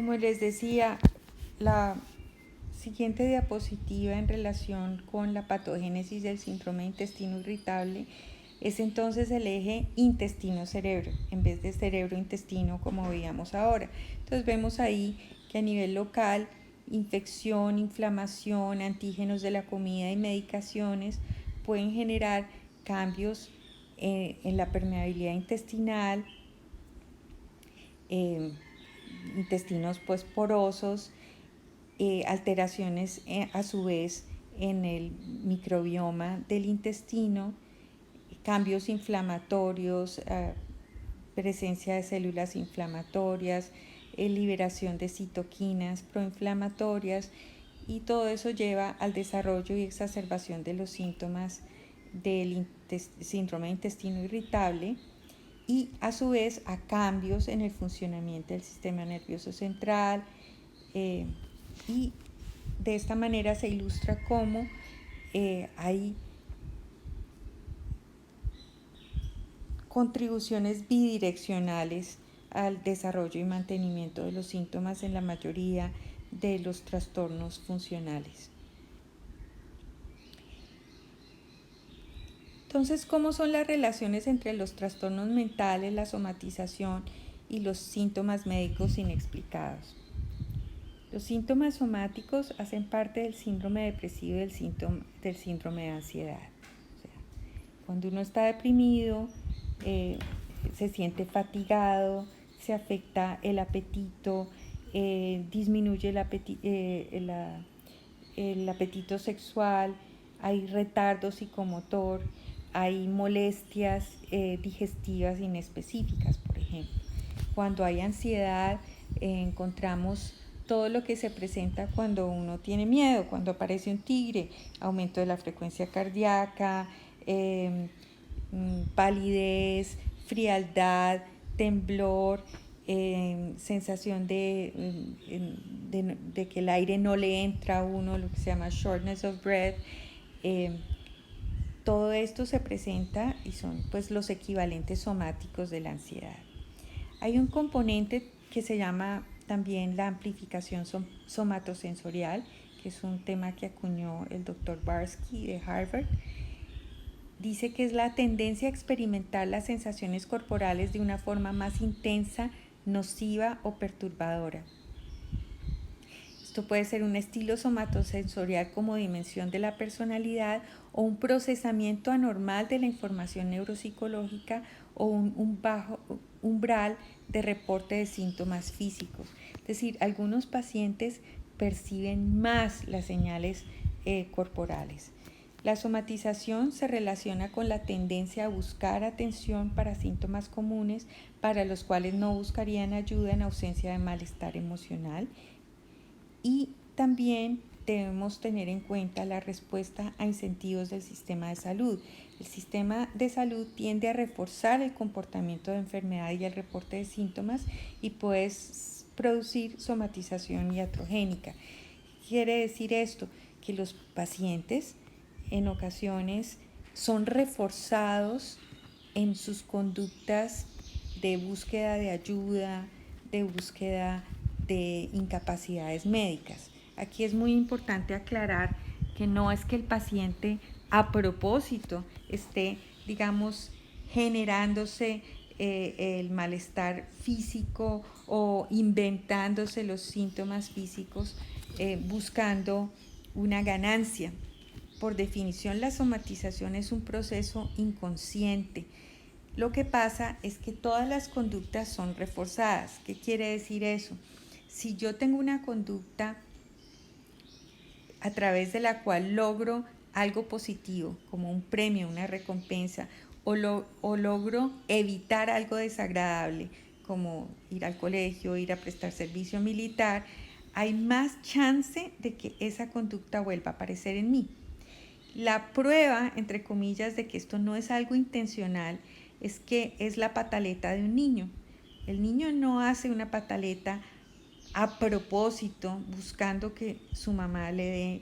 Como les decía, la siguiente diapositiva en relación con la patogénesis del síndrome de intestino irritable es entonces el eje intestino-cerebro, en vez de cerebro-intestino como veíamos ahora. Entonces vemos ahí que a nivel local, infección, inflamación, antígenos de la comida y medicaciones pueden generar cambios en la permeabilidad intestinal, intestinos pues porosos, alteraciones a su vez en el microbioma del intestino, cambios inflamatorios, presencia de células inflamatorias, liberación de citoquinas proinflamatorias, y todo eso lleva al desarrollo y exacerbación de los síntomas del síndrome de intestino irritable y a su vez a cambios en el funcionamiento del sistema nervioso central, y de esta manera se ilustra cómo hay contribuciones bidireccionales al desarrollo y mantenimiento de los síntomas en la mayoría de los trastornos funcionales. Entonces, ¿cómo son las relaciones entre los trastornos mentales, la somatización y los síntomas médicos inexplicados? Los síntomas somáticos hacen parte del síndrome depresivo y del síndrome de ansiedad. O sea, cuando uno está deprimido, se siente fatigado, se afecta el apetito, disminuye el apetito sexual, hay retardo psicomotor, hay molestias digestivas inespecíficas, por ejemplo. Cuando hay ansiedad, encontramos todo lo que se presenta cuando uno tiene miedo, cuando aparece un tigre, aumento de la frecuencia cardíaca, palidez, frialdad, temblor, sensación de que el aire no le entra a uno, lo que se llama shortness of breath. Todo esto se presenta y son pues los equivalentes somáticos de la ansiedad. Hay un componente que se llama también la amplificación somatosensorial, que es un tema que acuñó el Dr. Barsky de Harvard. Dice que es la tendencia a experimentar las sensaciones corporales de una forma más intensa, nociva o perturbadora. Esto puede ser un estilo somatosensorial como dimensión de la personalidad o un procesamiento anormal de la información neuropsicológica o un bajo umbral de reporte de síntomas físicos. Es decir, algunos pacientes perciben más las señales corporales. La somatización se relaciona con la tendencia a buscar atención para síntomas comunes para los cuales no buscarían ayuda en ausencia de malestar emocional. Y también debemos tener en cuenta la respuesta a incentivos del sistema de salud. El sistema de salud tiende a reforzar el comportamiento de enfermedad y el reporte de síntomas y puede producir somatización iatrogénica. ¿Qué quiere decir esto? Que los pacientes en ocasiones son reforzados en sus conductas de búsqueda de ayuda, de búsqueda de incapacidades médicas. Aquí es muy importante aclarar que no es que el paciente a propósito esté, digamos, generándose el malestar físico o inventándose los síntomas físicos buscando una ganancia. Por definición, la somatización es un proceso inconsciente. Lo que pasa es que todas las conductas son reforzadas. ¿Qué quiere decir eso? Si yo tengo una conducta a través de la cual logro algo positivo, como un premio, una recompensa, o logro evitar algo desagradable, como ir al colegio, ir a prestar servicio militar, hay más chance de que esa conducta vuelva a aparecer en mí. La prueba, entre comillas, de que esto no es algo intencional es que es la pataleta de un niño. El niño no hace una pataleta a propósito buscando que su mamá le dé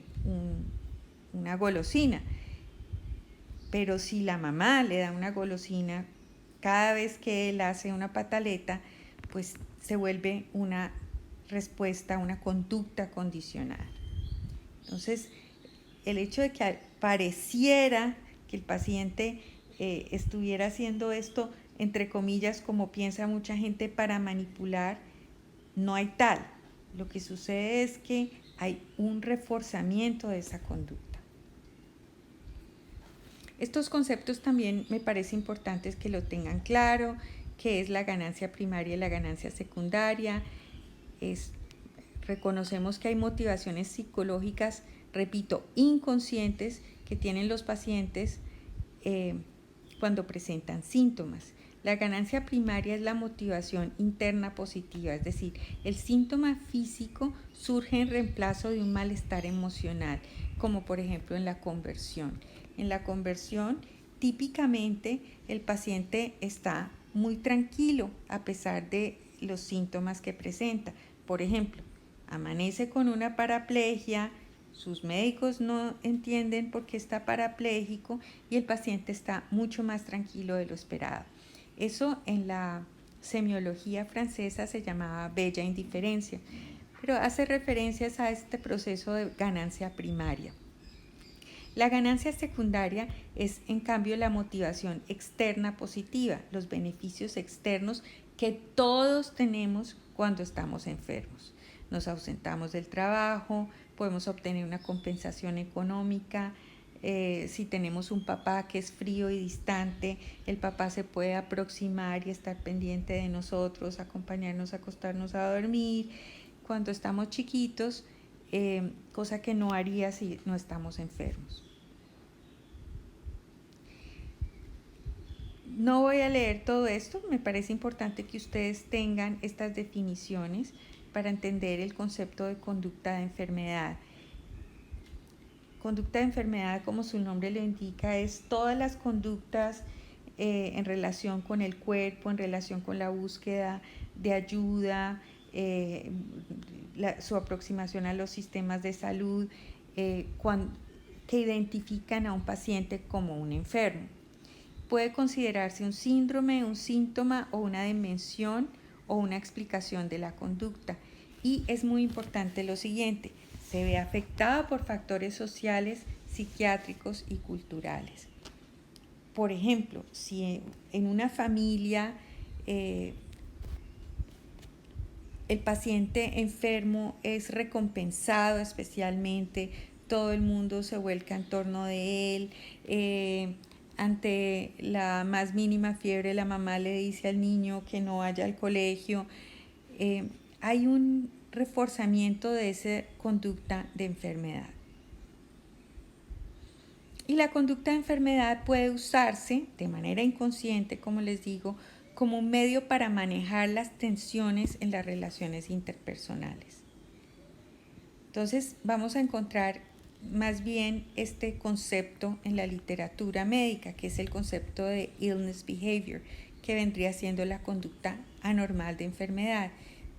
una golosina. Pero si la mamá le da una golosina, cada vez que él hace una pataleta, pues se vuelve una respuesta, una conducta condicionada. Entonces, el hecho de que pareciera que el paciente estuviera haciendo esto, entre comillas, como piensa mucha gente, para manipular, no hay tal. Lo que sucede es que hay un reforzamiento de esa conducta. Estos conceptos también me parece importantes que lo tengan claro, qué es la ganancia primaria y la ganancia secundaria. Reconocemos que hay motivaciones psicológicas, repito, inconscientes que tienen los pacientes cuando presentan síntomas. La ganancia primaria es la motivación interna positiva, es decir, el síntoma físico surge en reemplazo de un malestar emocional, como por ejemplo en la conversión. En la conversión, típicamente el paciente está muy tranquilo a pesar de los síntomas que presenta. Por ejemplo, amanece con una paraplegia, sus médicos no entienden por qué está parapléjico y el paciente está mucho más tranquilo de lo esperado. Eso en la semiología francesa se llamaba bella indiferencia, pero hace referencias a este proceso de ganancia primaria. La ganancia secundaria es, en cambio, la motivación externa positiva, los beneficios externos que todos tenemos cuando estamos enfermos. Nos ausentamos del trabajo, podemos obtener una compensación económica. Si tenemos un papá que es frío y distante, el papá se puede aproximar y estar pendiente de nosotros, acompañarnos a acostarnos a dormir cuando estamos chiquitos, cosa que no haría si no estamos enfermos. No voy a leer todo esto, me parece importante que ustedes tengan estas definiciones para entender el concepto de conducta de enfermedad. Conducta de enfermedad, como su nombre lo indica, es todas las conductas en relación con el cuerpo, en relación con la búsqueda de ayuda, su aproximación a los sistemas de salud, que identifican a un paciente como un enfermo. Puede considerarse un síndrome, un síntoma o una dimensión o una explicación de la conducta. Y es muy importante lo siguiente, se ve afectado por factores sociales, psiquiátricos y culturales. Por ejemplo, si en una familia el paciente enfermo es recompensado especialmente, todo el mundo se vuelca en torno de él, ante la más mínima fiebre la mamá le dice al niño que no vaya al colegio. Hay un reforzamiento de esa conducta de enfermedad. Y la conducta de enfermedad puede usarse de manera inconsciente, como les digo, como un medio para manejar las tensiones en las relaciones interpersonales. Entonces vamos a encontrar más bien este concepto en la literatura médica, que es el concepto de illness behavior, que vendría siendo la conducta anormal de enfermedad.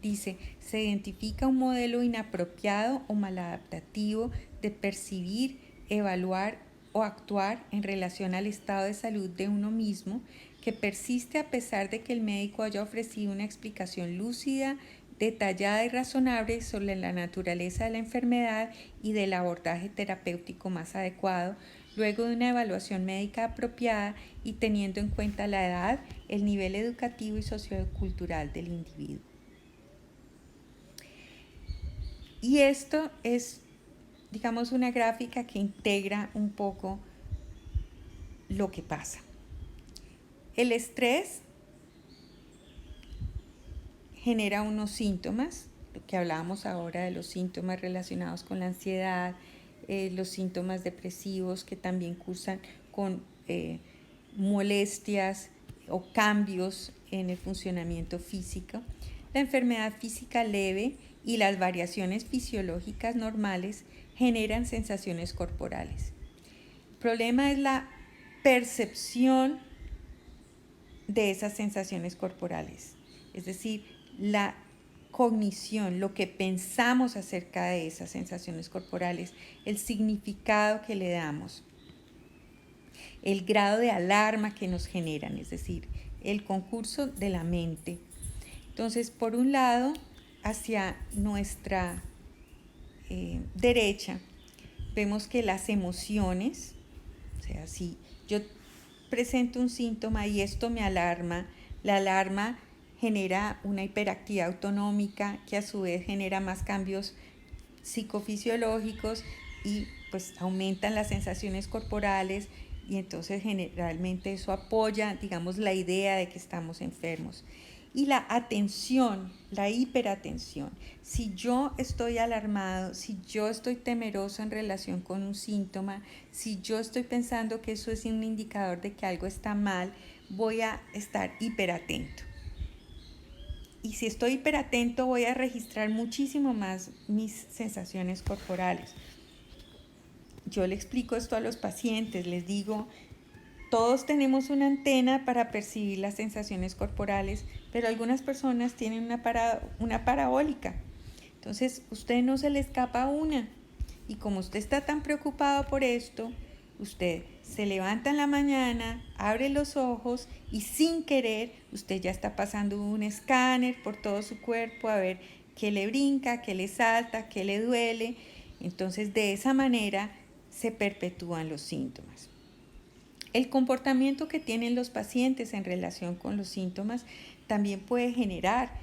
Dice, se identifica un modelo inapropiado o maladaptativo de percibir, evaluar o actuar en relación al estado de salud de uno mismo, que persiste a pesar de que el médico haya ofrecido una explicación lúcida, detallada y razonable sobre la naturaleza de la enfermedad y del abordaje terapéutico más adecuado, luego de una evaluación médica apropiada y teniendo en cuenta la edad, el nivel educativo y sociocultural del individuo. Y esto es, digamos, una gráfica que integra un poco lo que pasa. El estrés genera unos síntomas, lo que hablábamos ahora de los síntomas relacionados con la ansiedad, los síntomas depresivos que también cursan con molestias o cambios en el funcionamiento físico. La enfermedad física leve y las variaciones fisiológicas normales generan sensaciones corporales. El problema es la percepción de esas sensaciones corporales, es decir, la cognición, lo que pensamos acerca de esas sensaciones corporales, el significado que le damos, el grado de alarma que nos generan, es decir, el concurso de la mente. Entonces, por un lado, hacia nuestra derecha, vemos que las emociones, o sea, si yo presento un síntoma y esto me alarma, la alarma genera una hiperactividad autonómica que a su vez genera más cambios psicofisiológicos y pues aumentan las sensaciones corporales y entonces generalmente eso apoya, digamos, la idea de que estamos enfermos. Y la atención, la hiperatención. Si yo estoy alarmado, si yo estoy temeroso en relación con un síntoma, si yo estoy pensando que eso es un indicador de que algo está mal, voy a estar hiperatento. Y si estoy hiperatento, voy a registrar muchísimo más mis sensaciones corporales. Yo le explico esto a los pacientes, les digo, todos tenemos una antena para percibir las sensaciones corporales, pero algunas personas tienen una parabólica. Entonces, usted no se le escapa una. Y como usted está tan preocupado por esto, usted se levanta en la mañana, abre los ojos y sin querer usted ya está pasando un escáner por todo su cuerpo a ver qué le brinca, qué le salta, qué le duele. Entonces, de esa manera se perpetúan los síntomas. El comportamiento que tienen los pacientes en relación con los síntomas también puede generar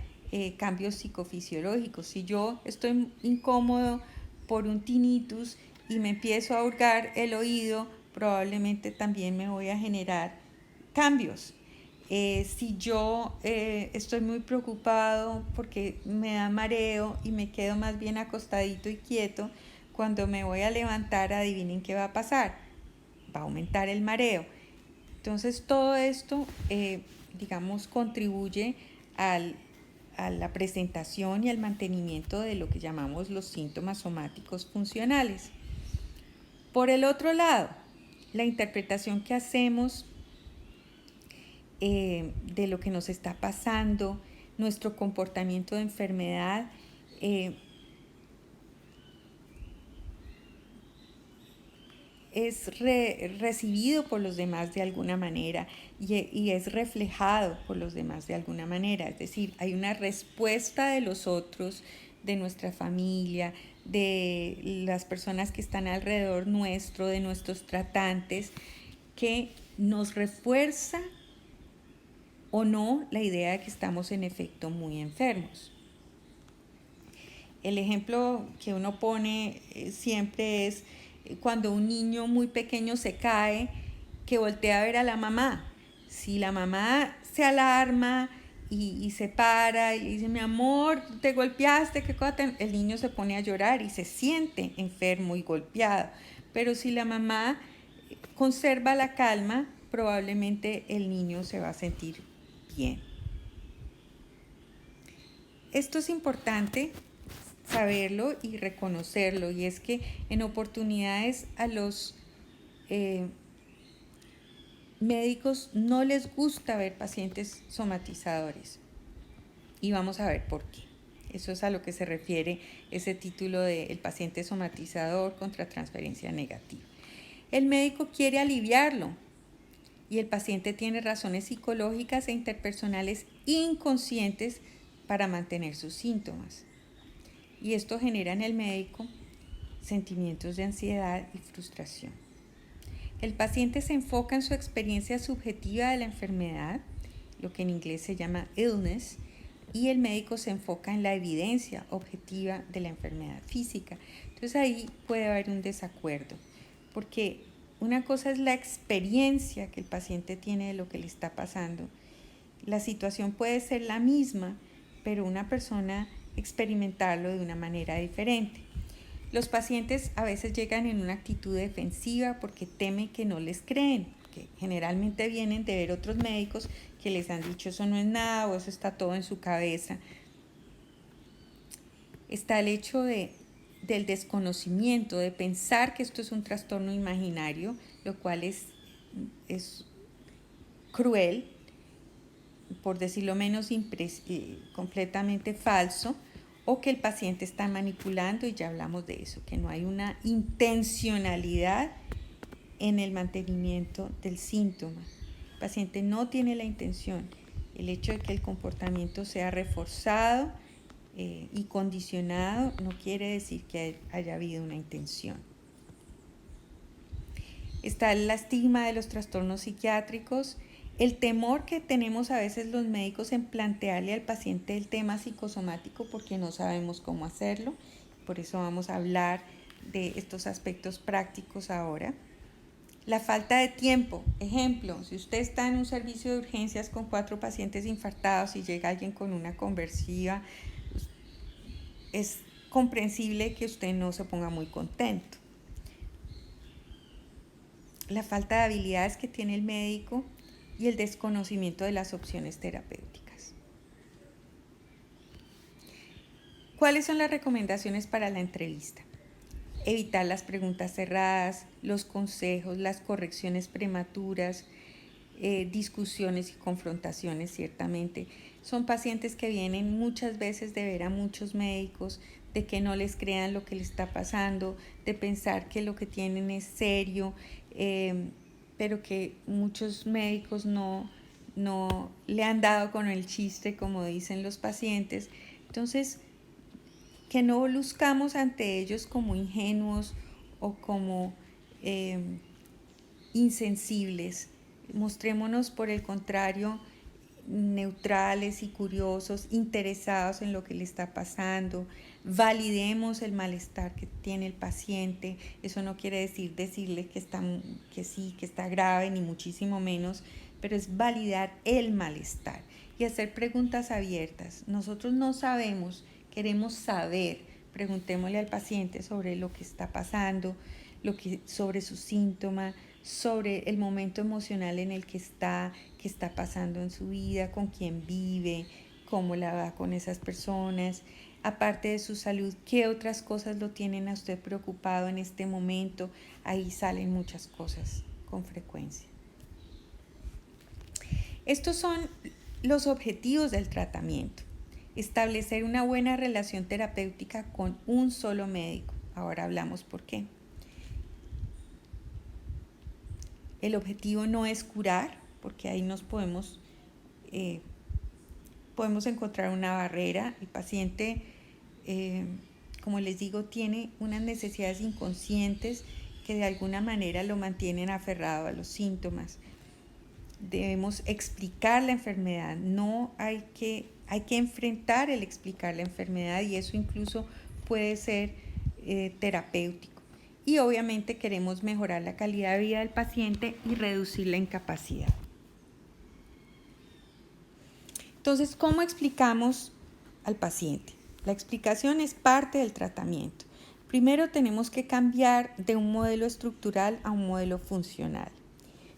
cambios psicofisiológicos. Si yo estoy incómodo por un tinnitus y me empiezo a hurgar el oído, probablemente también me voy a generar cambios. Si yo estoy muy preocupado porque me da mareo y me quedo más bien acostadito y quieto, cuando me voy a levantar, adivinen qué va a pasar. Va a aumentar el mareo. Entonces todo esto, digamos, contribuye a la presentación y al mantenimiento de lo que llamamos los síntomas somáticos funcionales. Por el otro lado, la interpretación que hacemos de lo que nos está pasando, nuestro comportamiento de enfermedad, es recibido por los demás de alguna manera y es reflejado por los demás de alguna manera. Es decir, hay una respuesta de los otros, de nuestra familia, de las personas que están alrededor nuestro, de nuestros tratantes, que nos refuerza o no la idea de que estamos en efecto muy enfermos. El ejemplo que uno pone siempre es cuando un niño muy pequeño se cae, que voltea a ver a la mamá. Si la mamá se alarma y se para y dice, mi amor, te golpeaste, ¿qué cosa? El niño se pone a llorar y se siente enfermo y golpeado. Pero si la mamá conserva la calma, probablemente el niño se va a sentir bien. Esto es importante saberlo y reconocerlo, y es que en oportunidades a los médicos no les gusta ver pacientes somatizadores, y vamos a ver por qué. Eso es a lo que se refiere ese título de El paciente somatizador contra transferencia negativa. El médico quiere aliviarlo y el paciente tiene razones psicológicas e interpersonales inconscientes para mantener sus síntomas. Y esto genera en el médico sentimientos de ansiedad y frustración. El paciente se enfoca en su experiencia subjetiva de la enfermedad, lo que en inglés se llama illness, y el médico se enfoca en la evidencia objetiva de la enfermedad física. Entonces ahí puede haber un desacuerdo, porque una cosa es la experiencia que el paciente tiene de lo que le está pasando. La situación puede ser la misma, pero una persona experimentarlo de una manera diferente. Los pacientes a veces llegan en una actitud defensiva porque temen que no les creen, que generalmente vienen de ver otros médicos que les han dicho eso no es nada o eso está todo en su cabeza. Está el hecho del desconocimiento, de pensar que esto es un trastorno imaginario, lo cual es cruel, por decirlo menos, completamente falso, o que el paciente está manipulando, y ya hablamos de eso, que no hay una intencionalidad en el mantenimiento del síntoma. El paciente no tiene la intención. El hecho de que el comportamiento sea reforzado y condicionado, no quiere decir que haya habido una intención. Está el estigma de los trastornos psiquiátricos, el temor que tenemos a veces los médicos en plantearle al paciente el tema psicosomático porque no sabemos cómo hacerlo. Por eso vamos a hablar de estos aspectos prácticos ahora. La falta de tiempo. Ejemplo, si usted está en un servicio de urgencias con 4 pacientes infartados y llega alguien con una conversiva, es comprensible que usted no se ponga muy contento. La falta de habilidades que tiene el médico y el desconocimiento de las opciones terapéuticas. ¿Cuáles son las recomendaciones para la entrevista? Evitar las preguntas cerradas, los consejos, las correcciones prematuras, discusiones y confrontaciones, ciertamente. Son pacientes que vienen muchas veces de ver a muchos médicos, de que no les crean lo que les está pasando, de pensar que lo que tienen es serio, pero que muchos médicos no le han dado con el chiste, como dicen los pacientes. Entonces, que no luzcamos ante ellos como ingenuos o como insensibles. Mostrémonos, por el contrario, neutrales y curiosos, interesados en lo que le está pasando. Validemos el malestar que tiene el paciente. Eso no quiere decirle que sí, que está grave, ni muchísimo menos, pero es validar el malestar y hacer preguntas abiertas. Nosotros no sabemos, queremos saber. Preguntémosle al paciente sobre lo que está pasando, sobre su síntoma, sobre el momento emocional en el que está, qué está pasando en su vida, con quién vive, cómo la va con esas personas. Aparte de su salud, ¿qué otras cosas lo tienen a usted preocupado en este momento? Ahí salen muchas cosas con frecuencia. Estos son los objetivos del tratamiento. Establecer una buena relación terapéutica con un solo médico. Ahora hablamos por qué. El objetivo no es curar, porque ahí nos podemos encontrar una barrera. El paciente, como les digo, tiene unas necesidades inconscientes que de alguna manera lo mantienen aferrado a los síntomas. Debemos explicar la enfermedad, hay que enfrentar el explicar la enfermedad, y eso incluso puede ser terapéutico. Y obviamente queremos mejorar la calidad de vida del paciente y reducir la incapacidad. Entonces, ¿cómo explicamos al paciente? La explicación es parte del tratamiento. Primero tenemos que cambiar de un modelo estructural a un modelo funcional.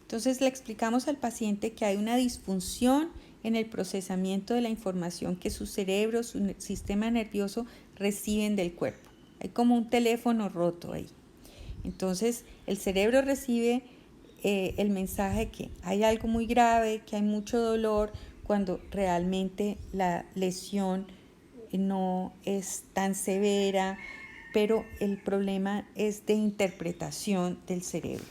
Entonces le explicamos al paciente que hay una disfunción en el procesamiento de la información que su cerebro, su sistema nervioso reciben del cuerpo. Hay como un teléfono roto ahí. Entonces el cerebro recibe el mensaje que hay algo muy grave, que hay mucho dolor, cuando realmente la lesión no es tan severa, pero el problema es de interpretación del cerebro.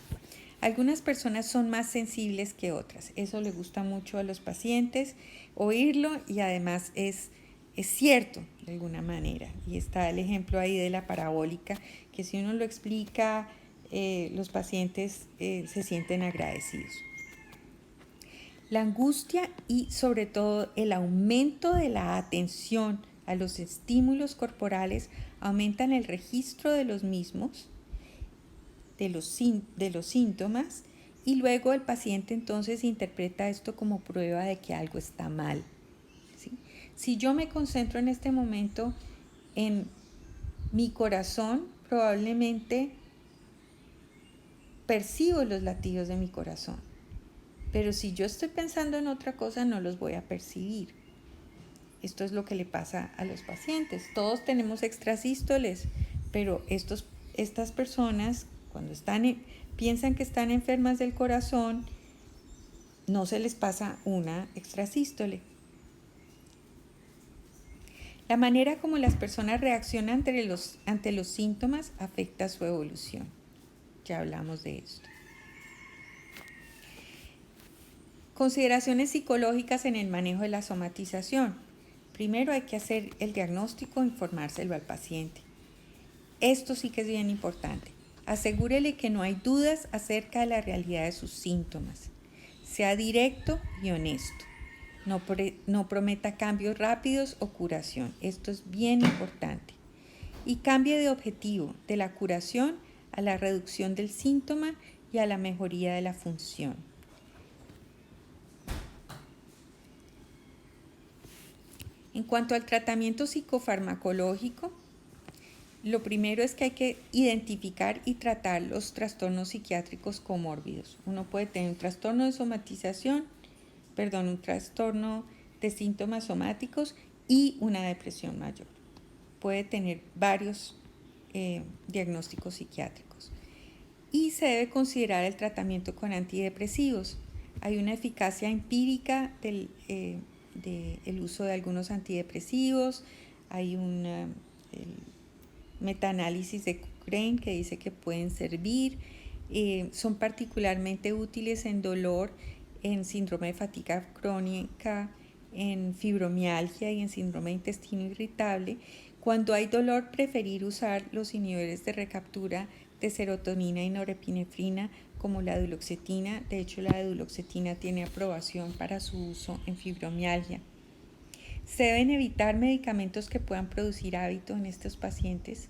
Algunas personas son más sensibles que otras. Eso le gusta mucho a los pacientes oírlo, y además es cierto de alguna manera. Y está el ejemplo ahí de la parabólica, que si uno lo explica, los pacientes se sienten agradecidos. La angustia y sobre todo el aumento de la atención a los estímulos corporales aumentan el registro de los mismos, de los síntomas, y luego el paciente entonces interpreta esto como prueba de que algo está mal. ¿Sí? Si yo me concentro en este momento en mi corazón, probablemente percibo los latidos de mi corazón, pero si yo estoy pensando en otra cosa, no los voy a percibir. Esto es lo que le pasa a los pacientes. Todos tenemos extrasístoles, pero estas personas, cuando piensan que están enfermas del corazón, no se les pasa una extrasístole. La manera como las personas reaccionan ante los síntomas afecta su evolución. Ya hablamos de esto. Consideraciones psicológicas en el manejo de la somatización. primero hay que hacer el diagnóstico e informárselo al paciente. Esto sí que es bien importante. Asegúrele que no hay dudas acerca de la realidad de sus síntomas. Sea directo y honesto. No prometa cambios rápidos o curación. Esto es bien importante. Y cambie de objetivo de la curación a la reducción del síntoma y a la mejoría de la función. En cuanto al tratamiento psicofarmacológico, lo primero es que hay que identificar y tratar los trastornos psiquiátricos comórbidos. Uno puede tener un trastorno de un trastorno de síntomas somáticos y una depresión mayor. Puede tener varios diagnósticos psiquiátricos. Y se debe considerar el tratamiento con antidepresivos. Hay una eficacia empírica del uso de algunos antidepresivos. Hay un metaanálisis de Cochrane que dice que pueden servir. Son particularmente útiles en dolor, en síndrome de fatiga crónica, en fibromialgia y en síndrome de intestino irritable. Cuando hay dolor, preferir usar los inhibidores de recaptura de serotonina y norepinefrina como la duloxetina. De hecho, la duloxetina tiene aprobación para su uso en fibromialgia. Se deben evitar medicamentos que puedan producir hábito en estos pacientes,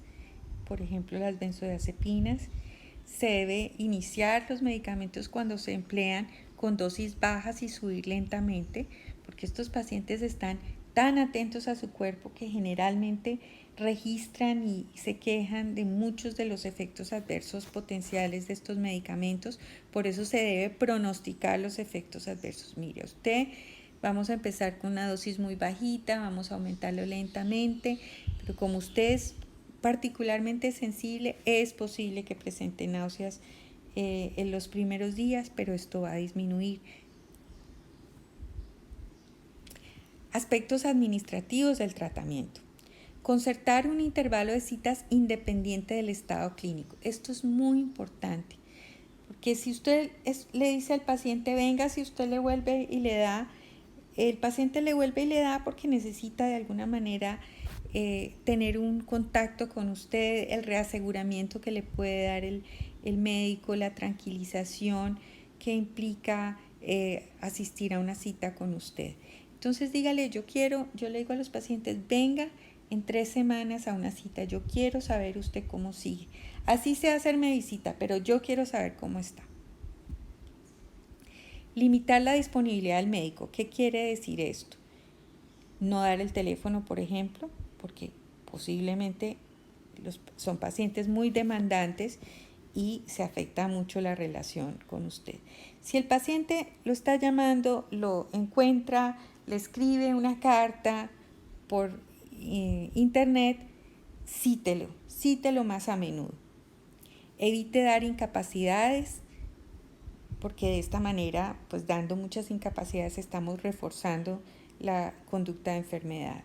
por ejemplo las benzodiazepinas. Se debe iniciar los medicamentos cuando se emplean con dosis bajas y subir lentamente, porque estos pacientes están tan atentos a su cuerpo que generalmente registran y se quejan de muchos de los efectos adversos potenciales de estos medicamentos. Por eso se debe pronosticar los efectos adversos. Mire, vamos a empezar con una dosis muy bajita, vamos a aumentarlo lentamente, pero como usted es particularmente sensible, es posible que presente náuseas en los primeros días, pero esto va a disminuir. Aspectos administrativos del tratamiento. Concertar un intervalo de citas independiente del estado clínico. Esto es muy importante, porque si usted le dice al paciente, venga, si usted le vuelve y le da, el paciente le vuelve y le da porque necesita de alguna manera tener un contacto con usted, el reaseguramiento que le puede dar el médico, la tranquilización que implica asistir a una cita con usted. Entonces dígale, yo le digo a los pacientes, venga en 3 semanas a una cita, yo quiero saber usted cómo sigue. Así sea hacerme visita, pero yo quiero saber cómo está. Limitar la disponibilidad del médico. ¿Qué quiere decir esto? No dar el teléfono, por ejemplo, porque posiblemente son pacientes muy demandantes y se afecta mucho la relación con usted. Si el paciente lo está llamando, lo encuentra, le escribe una carta por internet, cítelo más a menudo. Evite dar incapacidades, porque de esta manera, pues dando muchas incapacidades, estamos reforzando la conducta de enfermedad.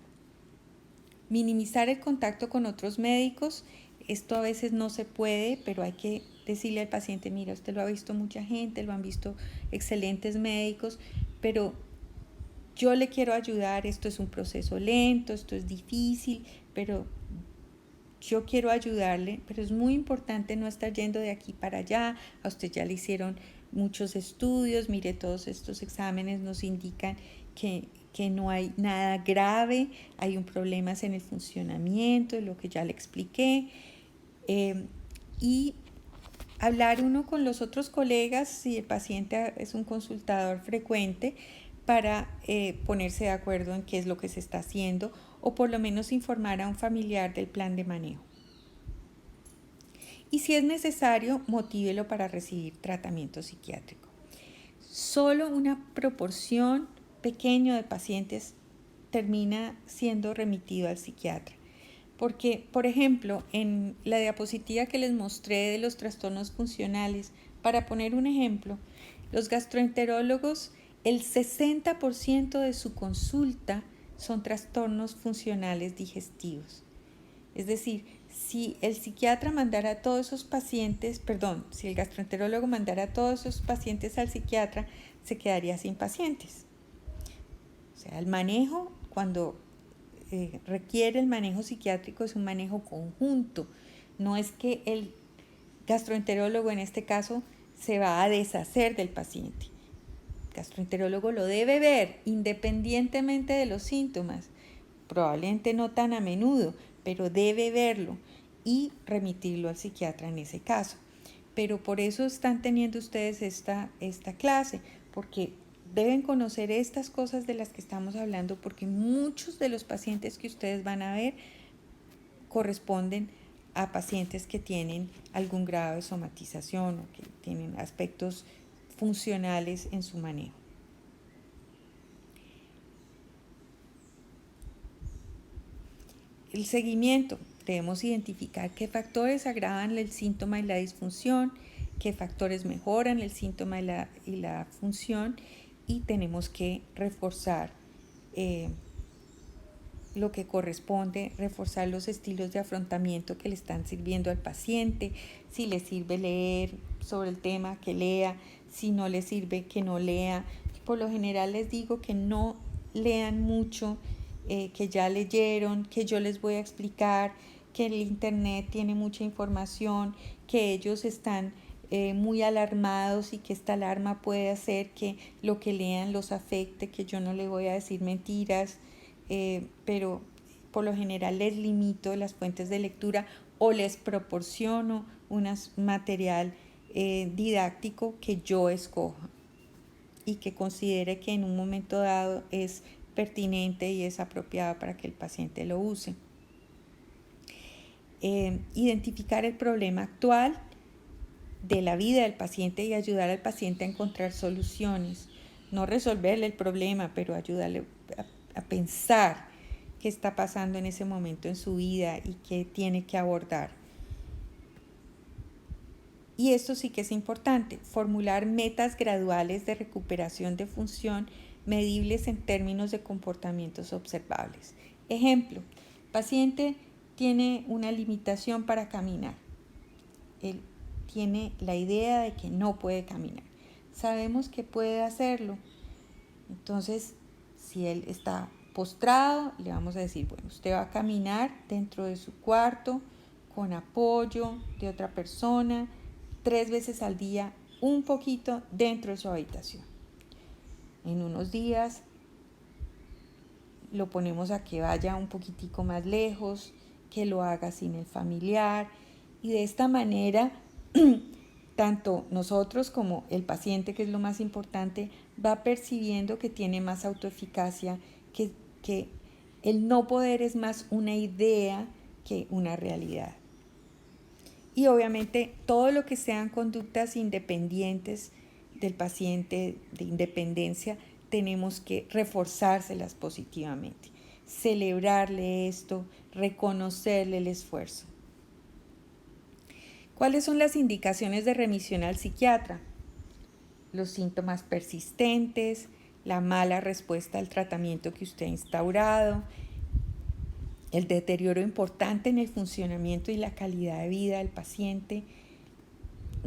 Minimizar el contacto con otros médicos. Esto a veces no se puede, pero hay que decirle al paciente, mira, usted lo ha visto mucha gente, lo han visto excelentes médicos, pero yo le quiero ayudar, esto es un proceso lento, esto es difícil, pero yo quiero ayudarle, pero es muy importante no estar yendo de aquí para allá. A usted ya le hicieron muchos estudios, mire, todos estos exámenes nos indican que no hay nada grave, hay un problema en el funcionamiento, lo que ya le expliqué. Y hablar uno con los otros colegas, si el paciente es un consultador frecuente, para ponerse de acuerdo en qué es lo que se está haciendo, o por lo menos informar a un familiar del plan de manejo. Y si es necesario, motívelo para recibir tratamiento psiquiátrico. Solo una proporción pequeña de pacientes termina siendo remitido al psiquiatra. Porque, por ejemplo, en la diapositiva que les mostré de los trastornos funcionales, para poner un ejemplo, los gastroenterólogos, el 60% de su consulta son trastornos funcionales digestivos. Es decir, si el psiquiatra mandara a todos esos pacientes, si el gastroenterólogo mandara a todos esos pacientes al psiquiatra, se quedaría sin pacientes. O sea, el manejo, cuando requiere el manejo psiquiátrico es un manejo conjunto. No es que el gastroenterólogo en este caso se va a deshacer del paciente. El gastroenterólogo lo debe ver independientemente de los síntomas, probablemente no tan a menudo, pero debe verlo y remitirlo al psiquiatra en ese caso. Pero por eso están teniendo ustedes esta clase, porque deben conocer estas cosas de las que estamos hablando, porque muchos de los pacientes que ustedes van a ver corresponden a pacientes que tienen algún grado de somatización o que tienen aspectos funcionales en su manejo. El seguimiento. Debemos identificar qué factores agravan el síntoma y la disfunción, qué factores mejoran el síntoma y la función, y tenemos que reforzar lo que corresponde, reforzar los estilos de afrontamiento que le están sirviendo al paciente. Si le sirve leer sobre el tema, que lea; si no le sirve, que no lea. Por lo general les digo que no lean mucho, que ya leyeron, que yo les voy a explicar, que el internet tiene mucha información, que ellos están muy alarmados y que esta alarma puede hacer que lo que lean los afecte, que yo no les voy a decir mentiras, pero por lo general les limito las fuentes de lectura o les proporciono un material didáctico que yo escoja y que considere que en un momento dado es pertinente y es apropiado para que el paciente lo use. Identificar el problema actual de la vida del paciente y ayudar al paciente a encontrar soluciones. No resolverle el problema, pero ayudarle a pensar qué está pasando en ese momento en su vida y qué tiene que abordar. Y esto sí que es importante, formular metas graduales de recuperación de función medibles en términos de comportamientos observables. Ejemplo, paciente tiene una limitación para caminar. Él tiene la idea de que no puede caminar. Sabemos que puede hacerlo. Entonces, si él está postrado, le vamos a decir, bueno, usted va a caminar dentro de su cuarto con apoyo de otra persona 3 veces al día, un poquito dentro de su habitación. En unos días lo ponemos a que vaya un poquitico más lejos, que lo haga sin el familiar, y de esta manera tanto nosotros como el paciente, que es lo más importante, va percibiendo que tiene más autoeficacia, que el no poder es más una idea que una realidad. Y obviamente todo lo que sean conductas independientes del paciente, de independencia, tenemos que reforzárselas positivamente, celebrarle esto, reconocerle el esfuerzo. ¿Cuáles son las indicaciones de remisión al psiquiatra? Los síntomas persistentes, la mala respuesta al tratamiento que usted ha instaurado, el deterioro importante en el funcionamiento y la calidad de vida del paciente.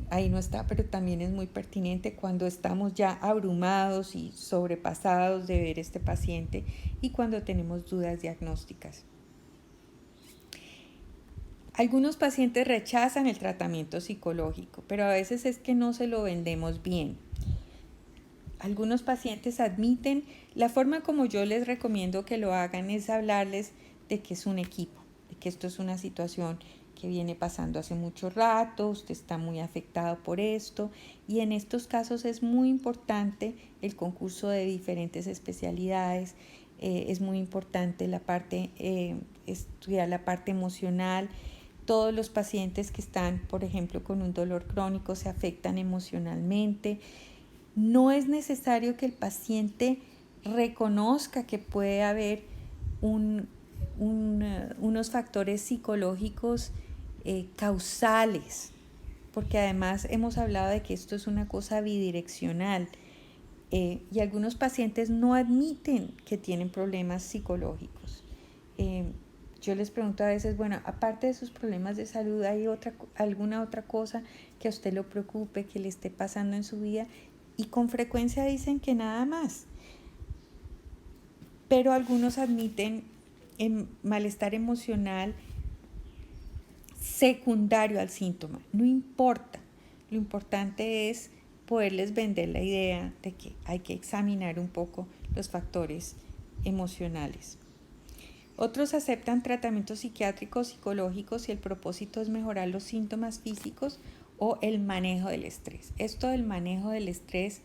Ahí no está, pero también es muy pertinente cuando estamos ya abrumados y sobrepasados de ver este paciente y cuando tenemos dudas diagnósticas. Algunos pacientes rechazan el tratamiento psicológico, pero a veces es que no se lo vendemos bien. Algunos pacientes admiten, la forma como yo les recomiendo que lo hagan es hablarles de que es un equipo, de que esto es una situación que viene pasando hace mucho rato, usted está muy afectado por esto, y en estos casos es muy importante el concurso de diferentes especialidades, es muy importante la parte, estudiar la parte emocional. Todos los pacientes que están, por ejemplo, con un dolor crónico se afectan emocionalmente. No es necesario que el paciente reconozca que puede haber unos factores psicológicos causales, porque además hemos hablado de que esto es una cosa bidireccional y algunos pacientes no admiten que tienen problemas psicológicos. Yo les pregunto a veces, bueno, aparte de sus problemas de salud, ¿hay alguna otra cosa que a usted lo preocupe, que le esté pasando en su vida? Y con frecuencia dicen que nada más. Pero algunos admiten malestar emocional secundario al síntoma. No importa. Lo importante es poderles vender la idea de que hay que examinar un poco los factores emocionales. Otros aceptan tratamientos psiquiátricos, psicológicos si el propósito es mejorar los síntomas físicos o el manejo del estrés. Esto del manejo del estrés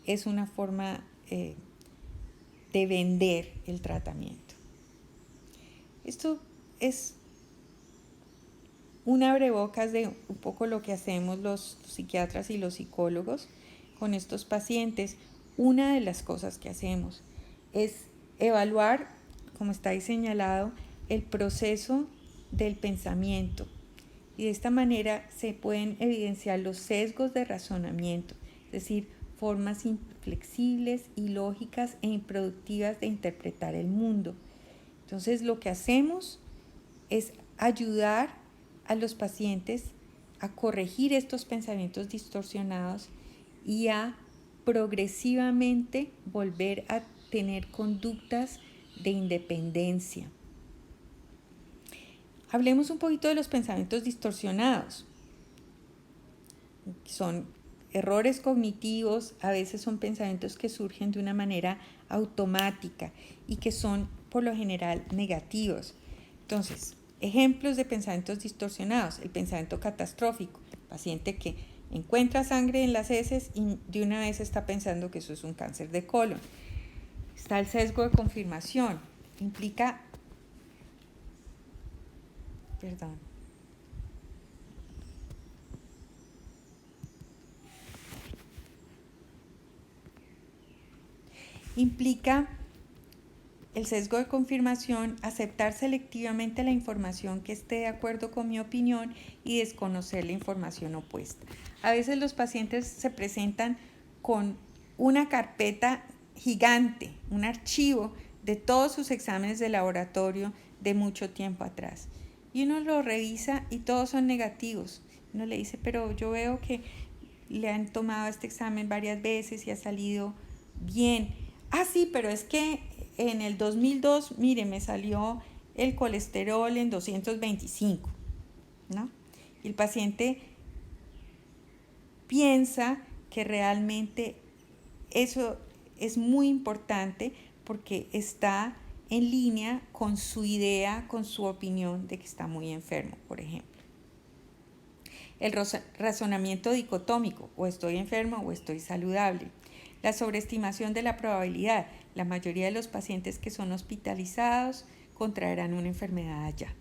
es una forma de vender el tratamiento. Esto es un abrebocas de un poco lo que hacemos los psiquiatras y los psicólogos con estos pacientes. Una de las cosas que hacemos es evaluar, como está ahí señalado, el proceso del pensamiento. Y de esta manera se pueden evidenciar los sesgos de razonamiento, es decir, formas inflexibles, ilógicas e improductivas de interpretar el mundo. Entonces, lo que hacemos es ayudar a los pacientes a corregir estos pensamientos distorsionados y a progresivamente volver a tener conductas de independencia. Hablemos un poquito de los pensamientos distorsionados. Son errores cognitivos, a veces son pensamientos que surgen de una manera automática y que son por lo general negativos. Entonces, ejemplos de pensamientos distorsionados: el pensamiento catastrófico, paciente que encuentra sangre en las heces y de una vez está pensando que eso es un cáncer de colon. Está el sesgo de confirmación, implica el sesgo de confirmación, aceptar selectivamente la información que esté de acuerdo con mi opinión y desconocer la información opuesta. A veces los pacientes se presentan con una carpeta gigante, un archivo de todos sus exámenes de laboratorio de mucho tiempo atrás. Y uno lo revisa y todos son negativos. Uno le dice, pero yo veo que le han tomado este examen varias veces y ha salido bien. Ah, sí, pero es que en el 2002, mire, me salió el colesterol en 225, ¿no? Y el paciente piensa que realmente eso es muy importante porque está en línea con su idea, con su opinión de que está muy enfermo, por ejemplo. El razonamiento dicotómico, o estoy enfermo o estoy saludable. La sobreestimación de la probabilidad. La mayoría de los pacientes que son hospitalizados contraerán una enfermedad allá.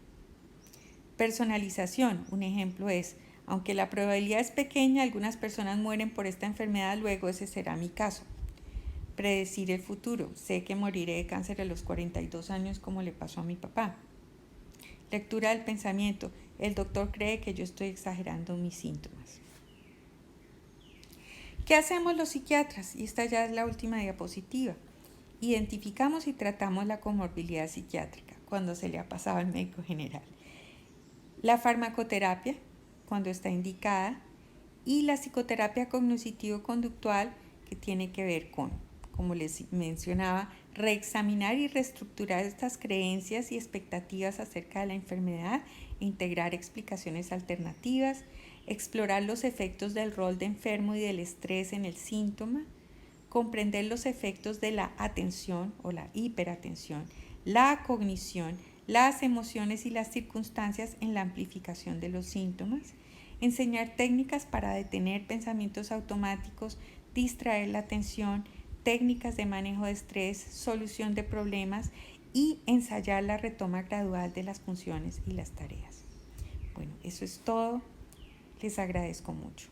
Personalización. Un ejemplo es, aunque la probabilidad es pequeña, algunas personas mueren por esta enfermedad, luego ese será mi caso. Predecir el futuro. Sé que moriré de cáncer a los 42 años como le pasó a mi papá. Lectura del pensamiento. El doctor cree que yo estoy exagerando mis síntomas. ¿Qué hacemos los psiquiatras? Y esta ya es la última diapositiva. Identificamos y tratamos la comorbilidad psiquiátrica cuando se le ha pasado al médico general. La farmacoterapia, cuando está indicada, y la psicoterapia cognitivo-conductual, que tiene que ver con, como les mencionaba, reexaminar y reestructurar estas creencias y expectativas acerca de la enfermedad e integrar explicaciones alternativas, explorar los efectos del rol de enfermo y del estrés en el síntoma, comprender los efectos de la atención o la hiperatención, la cognición, las emociones y las circunstancias en la amplificación de los síntomas, enseñar técnicas para detener pensamientos automáticos, distraer la atención, técnicas de manejo de estrés, solución de problemas y ensayar la retoma gradual de las funciones y las tareas. Bueno, eso es todo. Les agradezco mucho.